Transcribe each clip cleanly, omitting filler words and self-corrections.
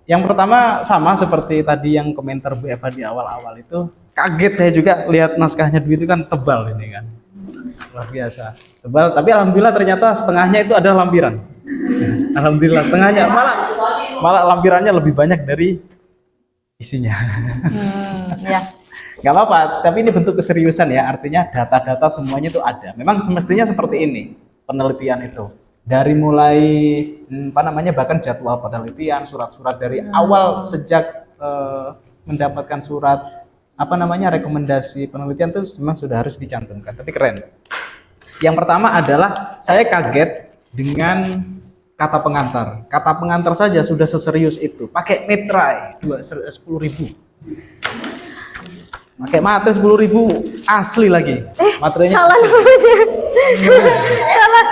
Yang pertama sama seperti tadi yang komentar Bu Eva di awal-awal itu, kaget saya juga lihat naskahnya Dwi itu kan tebal ini kan. Luar biasa. Tebal, tapi alhamdulillah ternyata setengahnya itu ada lampiran. Alhamdulillah setengahnya, malah lampirannya lebih banyak dari isinya. Ya. Nggak apa-apa, tapi ini bentuk keseriusan ya, artinya data-data semuanya itu ada. Memang semestinya seperti ini penelitian itu. Dari mulai bahkan jadwal penelitian, surat-surat dari awal sejak mendapatkan surat rekomendasi penelitian itu memang sudah harus dicantumkan. Tapi keren. Yang pertama adalah saya kaget dengan kata pengantar. Kata pengantar saja sudah seserius itu. Pakai metrai 10.000. Pakai mate 10.000 asli lagi. Materainya salah namanya. Salah.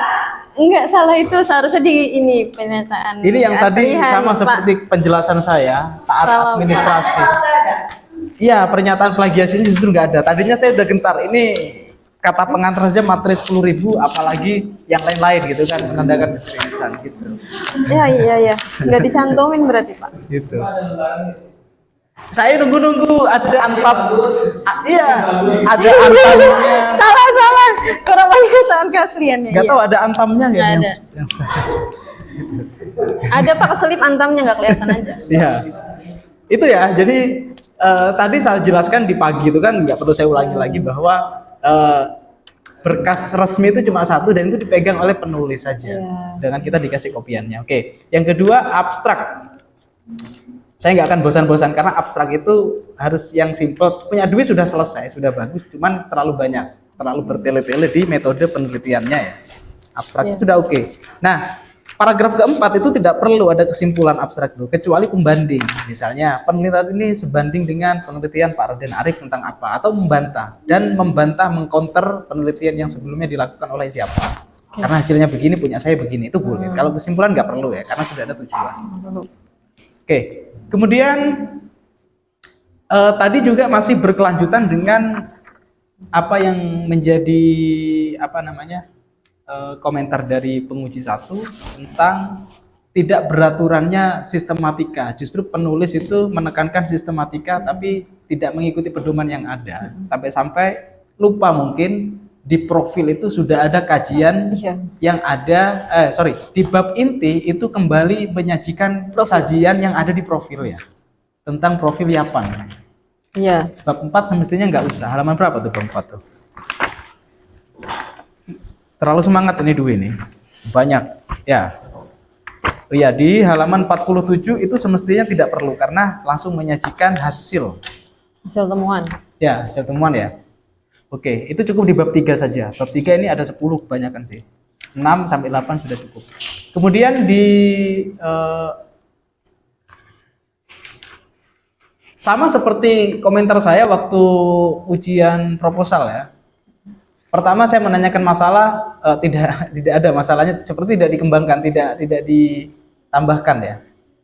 Enggak salah, itu seharusnya di ini pernyataan. Ini yang tadi sama seperti penjelasan saya taat administrasi. Iya, pernyataan plagiasi ini justru nggak ada. Tadinya saya udah gentar. Ini kata pengantar saja materi 10.000, apalagi yang lain-lain gitu kan, menandakan keseriusan gitu. Iya. Nggak dicantumin berarti Pak. Gitu. Saya nunggu ada antap. Iya, ada antamnya. Salah. Kurang pengetahuan keasliannya. Nggak tahu ada antamnya nggak? Ada. Ada Pak, keselip antamnya nggak kelihatan aja. Iya. Itu ya. Jadi tadi saya jelaskan di pagi itu kan, nggak perlu saya ulangi lagi bahwa berkas resmi itu cuma satu dan itu dipegang oleh penulis saja. Sedangkan kita dikasih kopiannya. Oke. Yang kedua, abstrak. Saya nggak akan bosan-bosan karena abstrak itu harus yang simple. Punya Dwi sudah selesai, sudah bagus, cuman terlalu banyak, terlalu bertele-tele di metode penelitiannya ya. Abstrak sudah oke. Nah, paragraf keempat itu tidak perlu ada kesimpulan abstrak dulu, kecuali pembanding. Misalnya, penelitian ini sebanding dengan penelitian Pak Raden Arif tentang apa, atau membantah mengcounter penelitian yang sebelumnya dilakukan oleh siapa. Karena hasilnya begini, punya saya begini, itu boleh. Kalau kesimpulan nggak perlu ya, karena sudah ada tujuan. Oke. Kemudian tadi juga masih berkelanjutan dengan apa yang menjadi komentar dari penguji satu tentang tidak beraturannya sistematika. Justru penulis itu menekankan sistematika tapi tidak mengikuti pedoman yang ada. Sampai-sampai lupa mungkin di profil itu sudah ada kajian yang ada, di bab inti itu kembali menyajikan sajian yang ada di profil ya, tentang profil Yapan. Iya. Bab 4 semestinya nggak usah. Halaman berapa tuh bab 4 tuh? Terlalu semangat ini Dwi ini. Banyak. Ya. Oh ya, di halaman 47 itu semestinya tidak perlu karena langsung menyajikan hasil temuan. Ya, hasil temuan ya. Oke, itu cukup di bab 3 saja. Bab 3 ini ada 10 kebanyakan sih. 6 sampai 8 sudah cukup. Kemudian di sama seperti komentar saya waktu ujian proposal ya. Pertama saya menanyakan masalah, tidak ada masalahnya, seperti tidak dikembangkan, tidak ditambahkan ya.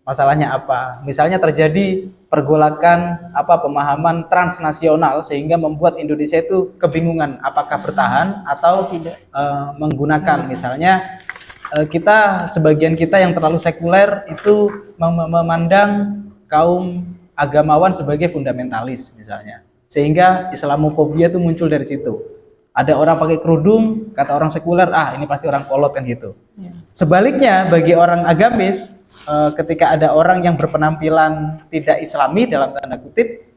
Masalahnya apa? Misalnya terjadi pergolakan pemahaman transnasional sehingga membuat Indonesia itu kebingungan apakah bertahan atau tidak menggunakan. Misalnya sebagian kita yang terlalu sekuler itu memandang kaum agamawan sebagai fundamentalis misalnya. Sehingga Islamofobia itu muncul dari situ. Ada orang pakai kerudung, kata orang sekuler, ini pasti orang kolot kan gitu. Sebaliknya bagi orang agamis, ketika ada orang yang berpenampilan tidak islami dalam tanda kutip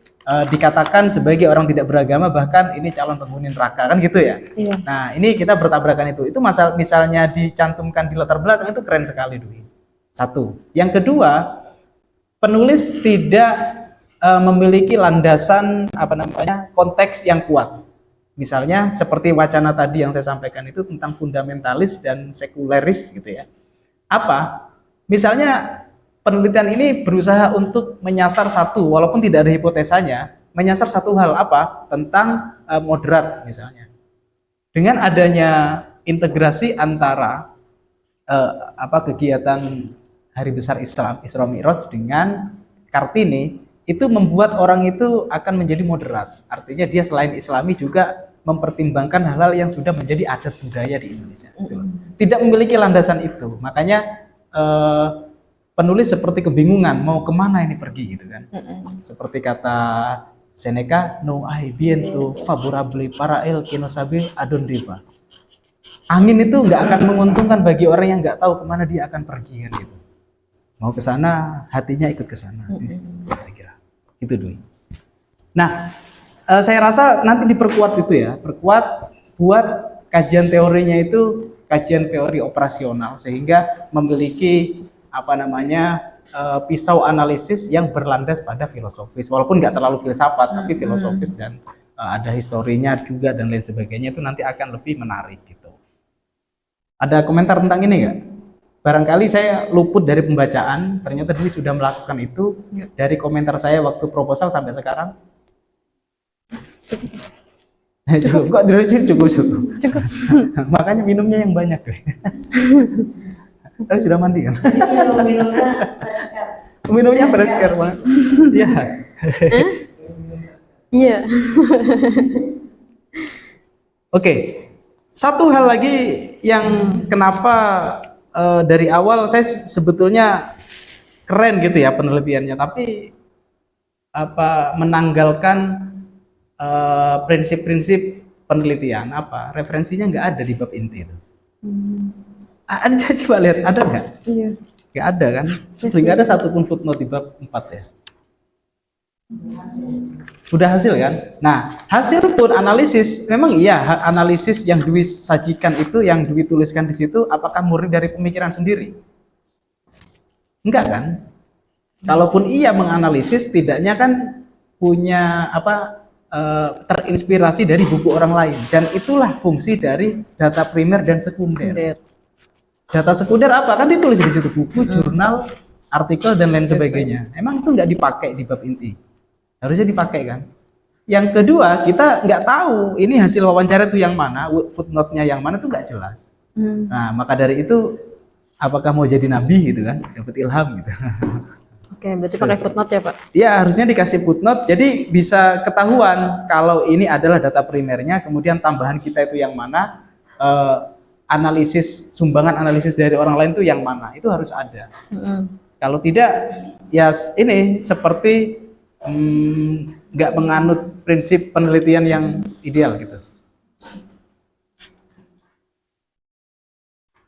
dikatakan sebagai orang tidak beragama, bahkan ini calon penghuni neraka kan gitu ya. Nah ini kita bertabrakan itu misalnya dicantumkan di latar belakang itu keren sekali Dwi. Satu. Yang kedua, penulis tidak memiliki landasan konteks yang kuat. Misalnya seperti wacana tadi yang saya sampaikan itu tentang fundamentalis dan sekuleris gitu ya. Misalnya penelitian ini berusaha untuk menyasar satu, walaupun tidak ada hipotesanya, menyasar satu hal tentang moderat misalnya. Dengan adanya integrasi antara kegiatan Hari Besar Islam, Isra Mi'raj dengan Kartini, itu membuat orang itu akan menjadi moderat. Artinya dia selain Islami juga mempertimbangkan hal-hal yang sudah menjadi adat budaya di Indonesia. Tidak memiliki landasan itu. Makanya penulis seperti kebingungan mau kemana ini pergi gitu kan. Seperti kata Seneca, no hay viento favorable para el que no sabe a dónde va. Angin itu nggak akan menguntungkan bagi orang yang nggak tahu kemana dia akan pergi kan gitu. Mau ke sana, hatinya ikut ke sana. Kira-kira itu dulu. Nah, saya rasa nanti diperkuat itu ya, perkuat buat kajian teorinya itu kajian teori operasional sehingga memiliki apa namanya pisau analisis yang berlandas pada filosofis, walaupun nggak terlalu filsafat tapi filosofis dan ada historinya juga dan lain sebagainya, itu nanti akan lebih menarik gitu. Ada komentar tentang ini nggak? Barangkali saya luput dari pembacaan, ternyata Dwi sudah melakukan itu dari komentar saya waktu proposal sampai sekarang. Cukup kok, cukup. Makanya minumnya yang banyak deh. Tapi sudah mandi kan? Minumnya fresh care banget. Iya. Iya. Oke. Satu hal lagi yang kenapa dari awal saya sebetulnya keren gitu ya penelitiannya, tapi menanggalkan prinsip-prinsip penelitian referensinya nggak ada di bab inti itu. Ada, coba lihat ada nggak? Iya. Nggak ada kan? Nggak ada satupun footnote di bab 4 ya. Udah hasil kan? Nah, hasil pun analisis, memang iya analisis yang Dwi sajikan itu, yang Dwi tuliskan di situ, apakah murni dari pemikiran sendiri? Enggak kan? Kalaupun iya menganalisis, tidaknya kan punya terinspirasi dari buku orang lain, dan itulah fungsi dari data primer dan sekunder. Data sekunder apa? Kan ditulis di situ buku, jurnal, artikel dan lain sebagainya. Emang itu nggak dipakai di bab inti? Harusnya dipakai kan? Yang kedua, kita nggak tahu ini hasil wawancara itu yang mana, footnote-nya yang mana itu nggak jelas. Nah, maka dari itu, apakah mau jadi nabi gitu kan? Dapat ilham gitu. Oke, berarti pakai footnote ya Pak? Ya, harusnya dikasih footnote, jadi bisa ketahuan kalau ini adalah data primernya, kemudian tambahan kita itu yang mana, sumbangan analisis dari orang lain itu yang mana, itu harus ada. Kalau tidak, ya ini seperti nggak menganut prinsip penelitian yang ideal gitu.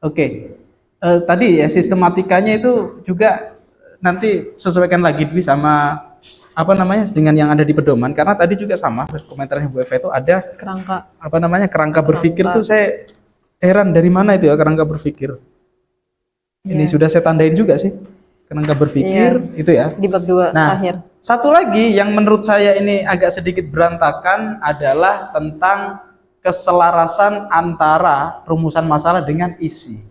Oke. Tadi ya sistematikanya itu juga nanti sesuaikan lagi Dwi sama dengan yang ada di pedoman, karena tadi juga sama komentarnya Bu Eva itu ada kerangka berpikir tuh, saya heran dari mana itu ya kerangka berpikir. Ini sudah saya tandain juga sih kerangka berpikir itu ya di bab 2 terakhir. Satu lagi yang menurut saya ini agak sedikit berantakan adalah tentang keselarasan antara rumusan masalah dengan isi.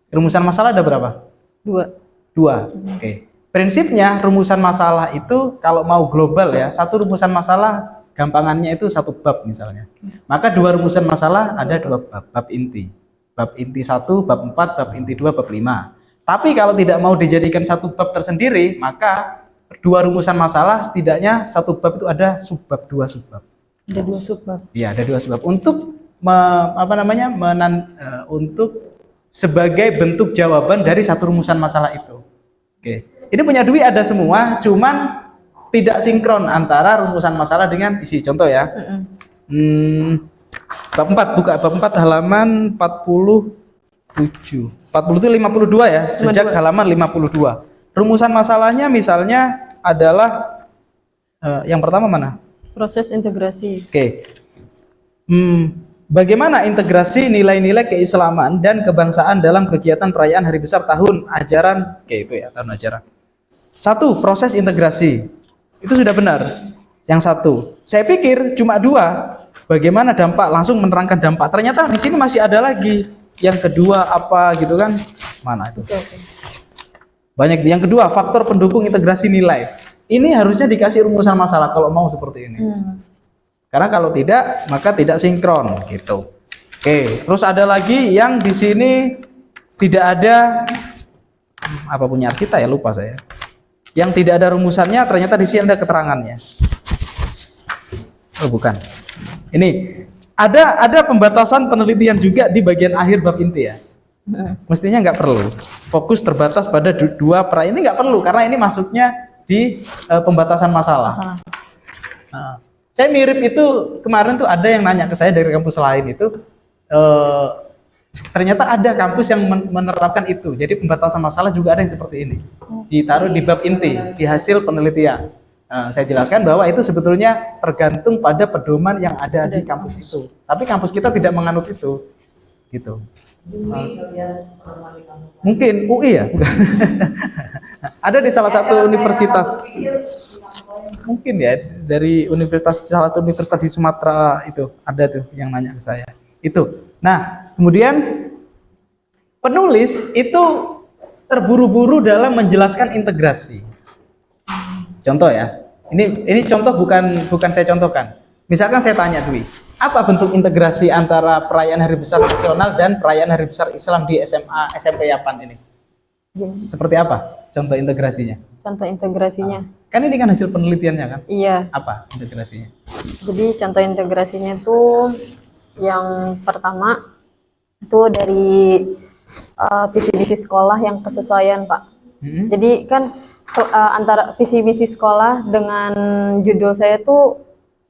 Rumusan masalah ada berapa? 2. Oke. Prinsipnya rumusan masalah itu kalau mau global ya, satu rumusan masalah gampangannya itu satu bab misalnya. Maka 2 rumusan masalah ada 2 bab, bab inti. Bab inti 1, bab 4, bab inti 2, bab 5. Tapi kalau tidak mau dijadikan satu bab tersendiri, maka 2 rumusan masalah setidaknya satu bab itu ada subbab, 2 subbab. Ada 2 subbab. Iya, ada 2 subbab untuk untuk sebagai bentuk jawaban dari satu rumusan masalah itu. Oke. Ini punya Dwi ada semua, cuman tidak sinkron antara rumusan masalah dengan isi. Contoh ya. Bab 4 buka bab 4 halaman 47. 40 itu 52 ya, sejak halaman 52. Rumusan masalahnya misalnya adalah yang pertama mana? Proses integrasi. Oke. Bagaimana integrasi nilai-nilai keislaman dan kebangsaan dalam kegiatan perayaan hari besar tahun ajaran? Oke, itu ya, tahun ajaran. 1, proses integrasi. Itu sudah benar. Yang 1. Saya pikir cuma 2. Bagaimana dampak, langsung menerangkan dampak. Ternyata di sini masih ada lagi. Yang kedua apa gitu kan? Mana itu? Banyak. Yang kedua, faktor pendukung integrasi nilai. Ini harusnya dikasih rumusan masalah kalau mau seperti ini. Karena kalau tidak, maka tidak sinkron gitu. Oke, terus ada lagi yang di sini tidak ada punya Arsita ya, lupa saya. Yang tidak ada rumusannya, ternyata di sini ada keterangannya. Oh, bukan. Ini ada pembatasan penelitian juga di bagian akhir bab inti ya. Mestinya nggak perlu. fokus terbatas pada dua pra ini nggak perlu karena ini masuknya di pembatasan masalah. Nah, saya mirip itu kemarin tuh ada yang nanya ke saya dari kampus lain itu ternyata ada kampus yang menerapkan itu. Jadi pembatasan masalah juga ada yang seperti ini. Ditaruh di bab inti, di hasil penelitian. Saya jelaskan bahwa itu sebetulnya tergantung pada pedoman yang ada di kampus itu. Tapi kampus kita tidak menganut itu, gitu. Mungkin UI ya, bukan? Ada di salah satu universitas. Mungkin ya dari salah satu universitas di Sumatera itu ada tuh yang nanya ke saya. Itu. Nah, kemudian penulis itu terburu-buru dalam menjelaskan integrasi. Contoh ya. Ini contoh bukan saya contohkan. Misalkan saya tanya Dwi, apa bentuk integrasi antara perayaan Hari Besar Nasional dan perayaan Hari Besar Islam di SMA SMP Yapan ini? Seperti apa contoh integrasinya? Contoh integrasinya. Kan ini kan hasil penelitiannya kan? Iya. Apa integrasinya? Jadi contoh integrasinya itu yang pertama itu dari visi misi sekolah yang kesesuaian, Pak. Jadi kan antara visi misi sekolah dengan judul saya tuh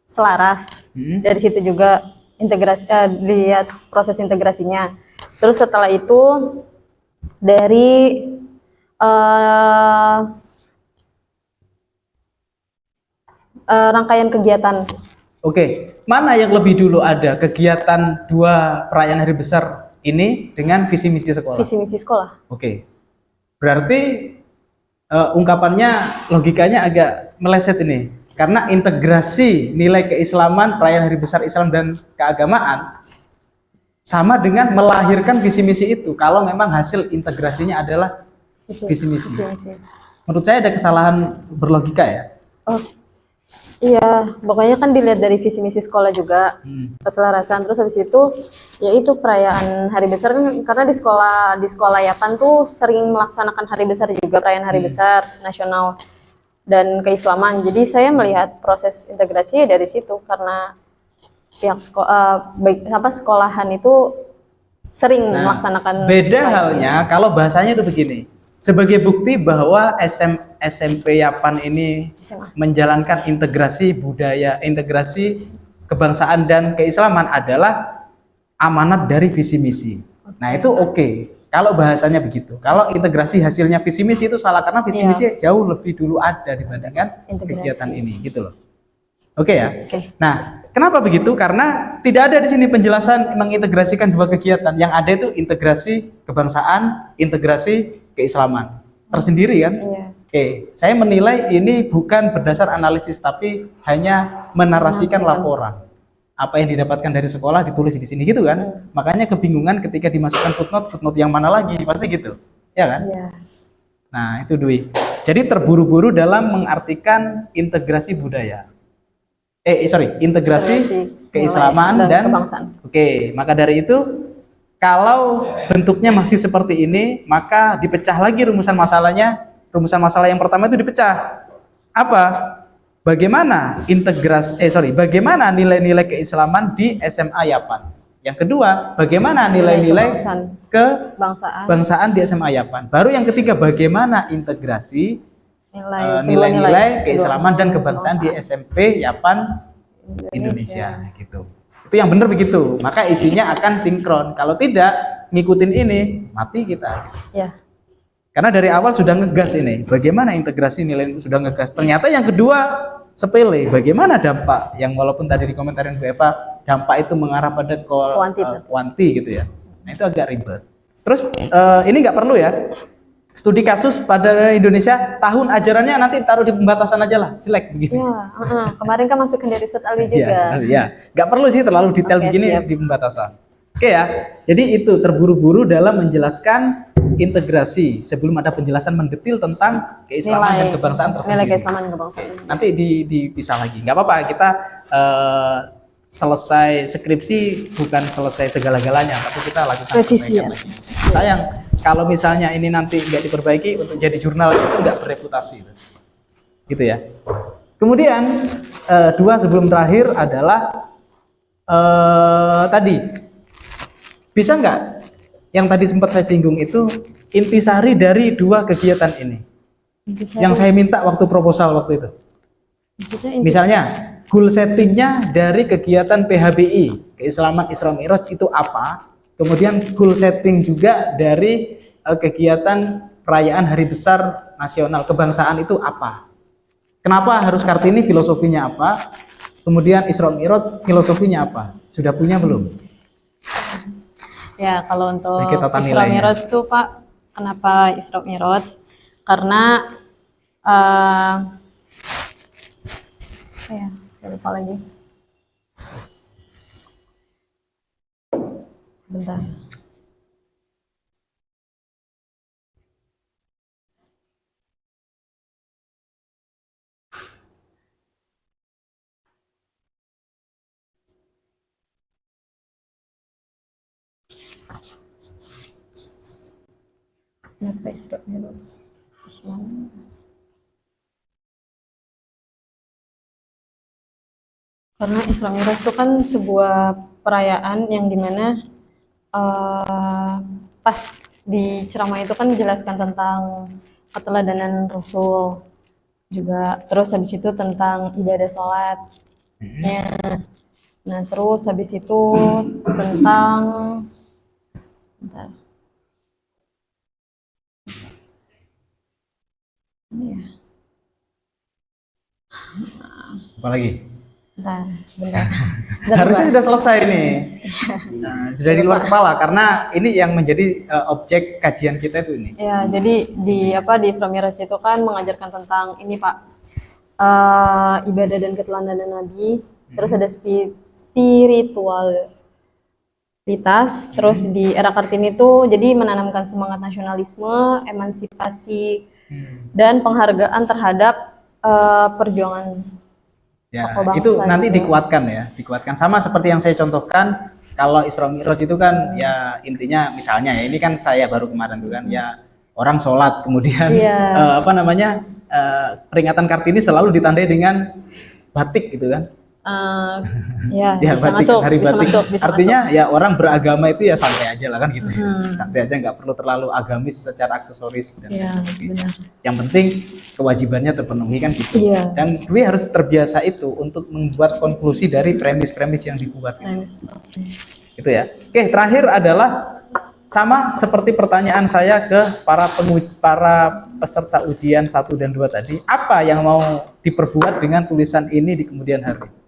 selaras. Dari situ juga integrasi lihat proses integrasinya. Terus setelah itu dari rangkaian kegiatan. Oke, mana yang lebih dulu ada kegiatan dua perayaan hari besar ini dengan visi misi sekolah? Visi misi sekolah. Oke, berarti ungkapannya logikanya agak meleset ini, karena integrasi nilai keislaman, perayaan hari besar Islam dan keagamaan sama dengan melahirkan visi misi itu. Kalau memang hasil integrasinya adalah visi misi. Menurut saya ada kesalahan berlogika ya. Oh. Iya, pokoknya kan dilihat dari visi misi sekolah juga, keselarasan. Terus habis itu, yaitu perayaan hari besar kan, karena di sekolah Yapan tuh sering melaksanakan hari besar juga, perayaan hari besar nasional dan keislaman. Jadi saya melihat proses integrasi dari situ karena pihak sekolahan itu sering melaksanakan. Beda halnya kalau bahasanya itu begini. Sebagai bukti bahwa SMP Yapan ini menjalankan integrasi budaya, integrasi kebangsaan dan keislaman adalah amanat dari visi misi. Nah itu oke. Kalau bahasanya begitu. Kalau integrasi hasilnya visi misi itu salah karena visi misi jauh lebih dulu ada dibandingkan kegiatan ini, gitu loh. Oke ya. Nah, kenapa begitu? Karena tidak ada di sini penjelasan mengintegrasikan dua kegiatan. Yang ada itu integrasi kebangsaan, integrasi keislaman tersendiri kan? Iya. Oke, saya menilai ini bukan berdasar analisis tapi hanya menarasikan laporan. Apa yang didapatkan dari sekolah ditulis di sini gitu kan? Makanya kebingungan ketika dimasukkan footnote yang mana lagi pasti gitu, ya kan? Iya. Nah itu Dwi. Jadi terburu-buru dalam mengartikan integrasi budaya. Integrasi keislaman dan kebangsaan. Oke, maka dari itu kalau bentuknya masih seperti ini, maka dipecah lagi rumusan masalahnya. Rumusan masalah yang pertama itu dipecah. Apa? Bagaimana bagaimana nilai-nilai keislaman di SMA Yapan? Yang kedua, bagaimana nilai-nilai kebangsaan di SMA Yapan? Baru yang ketiga, bagaimana integrasi nilai-nilai keislaman dan kebangsaan di SMP Yapan Indonesia gitu. Itu yang benar begitu, maka isinya akan sinkron. Kalau tidak ngikutin ini, mati kita. Ya. Karena dari awal sudah ngegas ini. Bagaimana integrasi nilai sudah ngegas. Ternyata yang kedua sepele. Bagaimana dampak yang walaupun tadi di komentarin Bu Eva, dampak itu mengarah pada kuanti gitu ya. Nah itu agak ribet. Terus ini nggak perlu ya. Studi kasus pada Indonesia tahun ajarannya nanti taruh di pembatasan aja lah, jelek begini. Ya, kemarin kan masukin dari Ustadz Ali juga. Nggak perlu sih terlalu detail begini di pembatasan. Oke ya, jadi itu terburu-buru dalam menjelaskan integrasi sebelum ada penjelasan mendetil tentang keislaman dan kebangsaan tersendiri. Nilai keislaman dan kebangsaan. Nanti dipisah lagi, nggak apa-apa kita selesai skripsi bukan selesai segala-galanya, tapi kita lakukan revisi ya. Sayang kalau misalnya ini nanti nggak diperbaiki untuk jadi jurnal itu nggak bereputasi, gitu ya. Kemudian dua sebelum terakhir adalah tadi bisa nggak yang tadi sempat saya singgung itu intisari dari dua kegiatan ini yang saya minta waktu proposal waktu itu. Misalnya goal settingnya dari kegiatan PHBI, keislaman Isra Mi'raj itu apa? Kemudian goal setting juga dari kegiatan perayaan Hari Besar Nasional Kebangsaan itu apa? Kenapa harus Kartini, filosofinya apa? Kemudian Isra Mi'raj, filosofinya apa? Sudah punya belum? Ya, kalau untuk Sebagai tata Isra nilainya. Mi'raj itu Pak, kenapa Isra Mi'raj? Karena saya lupa lagi. Sebentar. Kenapa Isra Mi'raj? Karena Isra Mi'raj itu kan sebuah perayaan yang dimana pas di ceramah itu kan dijelaskan tentang keteladanan Rasul juga, terus habis itu tentang ibadah sholatnya. Nah, terus habis itu tentang bentar. Ini ya. Apa lagi? Bentar. Harusnya sudah selesai nih. Nah, sudah di luar kepala karena ini yang menjadi objek kajian kita itu ini. Ya, jadi di Isra Mi'raj itu kan mengajarkan tentang ini Pak, ibadah dan keteladanan Nabi. Terus ada spiritualitas. Terus di era Kartini itu jadi menanamkan semangat nasionalisme, emansipasi, dan penghargaan terhadap perjuangan. Ya, Bangsa itu nanti gitu. dikuatkan sama seperti yang saya contohkan. Kalau Isra Mi'raj itu kan ya intinya misalnya ya ini kan saya baru kemarin tuh kan ya orang sholat kemudian peringatan Kartini selalu ditandai dengan batik gitu kan. Ya, Ya, bisa batik, masuk, hari bisa batik. masuk, bisa Artinya ya orang beragama itu ya santai aja lah kan gitu. Santai aja, nggak perlu terlalu agamis secara aksesoris dan Iya, sebagainya. benar. Yang penting kewajibannya terpenuhi kan gitu. Iya. Dan gue harus terbiasa itu untuk membuat konklusi dari premis-premis yang dibuat. Oke. Gitu ya. Oke, terakhir adalah sama seperti pertanyaan saya ke para peserta ujian 1 dan 2 tadi, apa yang mau diperbuat dengan tulisan ini di kemudian hari?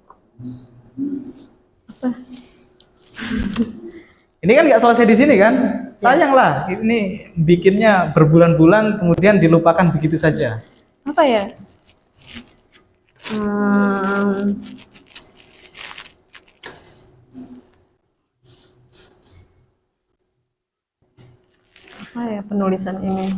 Ini kan nggak selesai di sini kan? Sayang lah, ini bikinnya berbulan-bulan kemudian dilupakan begitu saja. Apa ya? Apa ya penulisan ini?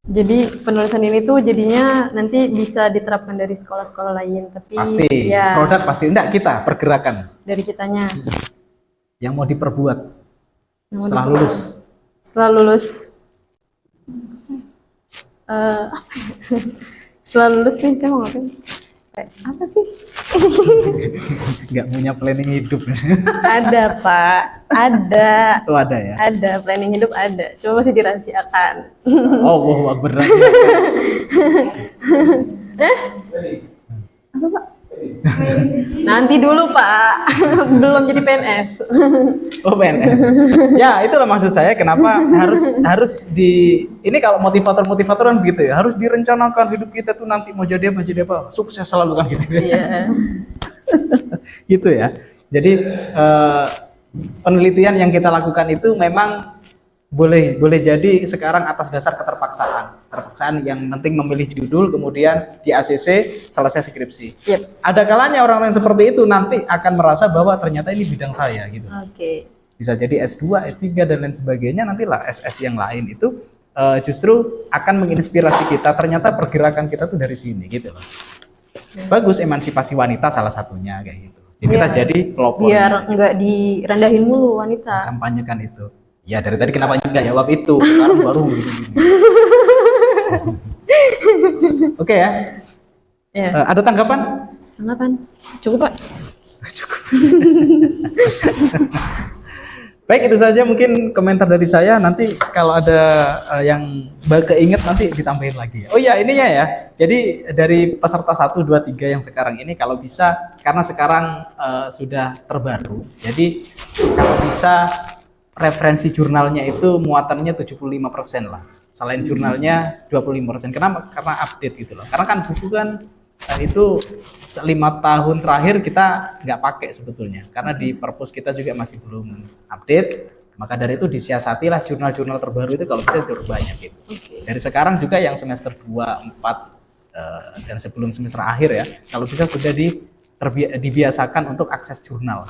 Jadi penulisan ini tuh jadinya nanti bisa diterapkan dari sekolah-sekolah lain, tapi Pasti, ya produk pasti. Enggak, kita, pergerakan dari kitanya. yang mau diperbuat Yang mau setelah diperbuat. lulus. Setelah lulus, setelah lulus nih saya mau ngapain? Apa sih? Nggak punya planning hidup. Ada Pak, ada. Oh, ada ya? Ada, planning hidup ada, cuma masih dirahasiakan. Oh, wow, berat. Apa Pak? Nanti dulu Pak, belum jadi PNS. Oh, PNS. Ya, itulah maksud saya kenapa harus ini kalau motivator kan gitu ya, harus direncanakan hidup kita tuh nanti mau jadi apa, sukses selalu kan gitu. Iya. Gitu ya. Jadi penelitian yang kita lakukan itu memang boleh jadi sekarang atas dasar keterpaksaan yang penting memilih judul kemudian di ACC selesai skripsi. Yes. Ada kalanya orang-orang seperti itu nanti akan merasa bahwa ternyata ini bidang saya gitu. Oke. Bisa jadi S2, S3 dan lain sebagainya, nantilah SS yang lain itu justru akan menginspirasi kita, ternyata pergerakan kita tuh dari sini gitu loh. Bagus, emansipasi wanita salah satunya kayak gitu. Jadi kita jadi pelopor. Biar nggak direndahin mulu wanita. Kampanyekan itu. Ya dari tadi kenapa nggak jawab itu? Sekarang baru gini. Oke ya. Ya. Ada tanggapan? Tanggapan? Cukup Pak? Cukup. Baik, itu saja mungkin komentar dari saya. Nanti kalau ada yang keinget nanti ditambahin lagi. Oh iya, ininya ya. Jadi dari peserta 1, 2, 3 yang sekarang ini kalau bisa, karena sekarang sudah terbaru. Jadi kalau bisa referensi jurnalnya itu muatannya 75% lah. Selain jurnalnya 25%. Kenapa? Karena update gitu loh. Karena kan buku kan itu 5 tahun terakhir kita nggak pakai sebetulnya, karena di perpus kita juga masih belum update. Maka dari itu disiasatilah jurnal-jurnal terbaru itu kalau bisa diperbanyak gitu. Dari sekarang juga yang semester 2, 4 dan sebelum semester akhir ya, kalau bisa sudah dibiasakan untuk akses jurnal.